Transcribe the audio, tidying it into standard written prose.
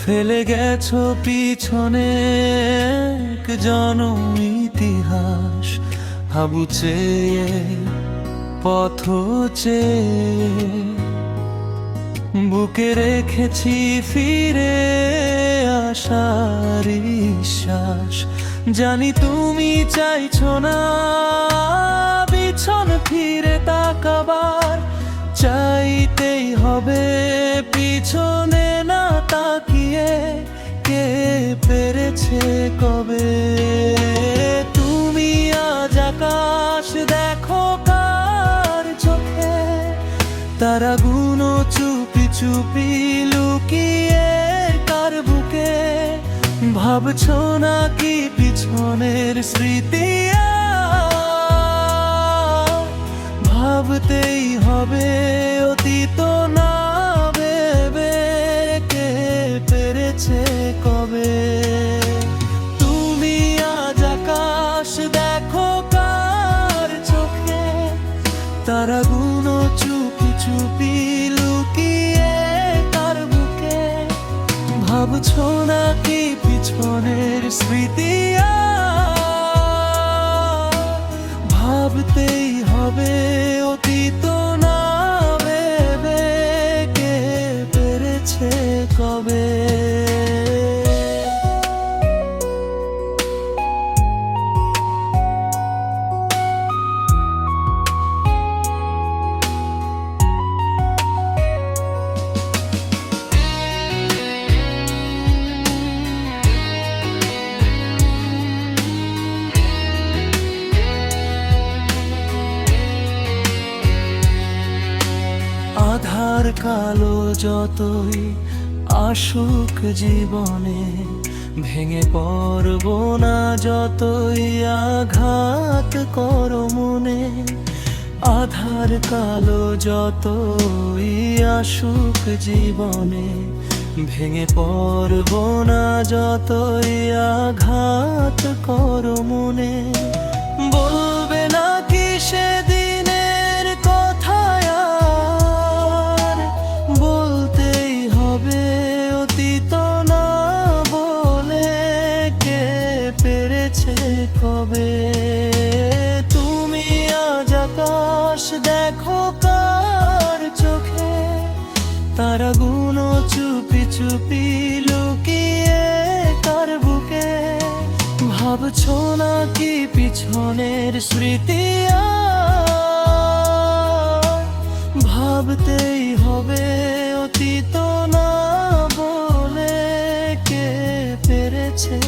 ফেলে গেছো পিছনে এক জনম ইতিহাস, হাবু চেয়ে পথ চেয়ে বুকে রেখেছি ফিরে আসার বিশ্বাস। জানি তুমি চাইছো না পিছন ফিরে তাকাবার, চাইতেই হবে পিছনে না তাকিয়ে কে পেরেছে কবে। তুমি আজ আকাশ দেখো কার চোখে, তারাগুলো চুপি চুপি লুকিয়ে কার বুকে। ভাবছো না কি পিছনের স্মৃতি ভাবতেই হবে অতীত না ভেবে কে পেরেছে কবে। তুমি আজ আকাশ দেখো কার চোখে, তারাগুলো চুপি চুপি লুকিয়ে কার বুকে। ভাবছো না কি পিছনের স্মৃতি ভাবতেই হবে অতীত না ভেবে কে পেরেছে কবে। আধার কালো যতই আসুক জীবনে, ভেঙে পড়বো না যতই আঘাত করো মনে। আধার কালো যতই আসুক জীবনে, ভেঙে পড়বো না যতই আঘাত করো মনে। বলবে না কি সেদিনের কথা আর, বলতেই হবে অতীত না বলে কে পেরেছে কবে। তুমি আজ আকাশ দেখো কার চোখে, তারাগুলো চুপি চুপি লুকিয়ে কার বুকে। ভাবছো না কি পিছনের স্মৃতি ভাবতেই হবে অতীত না বলে কে পেরেছে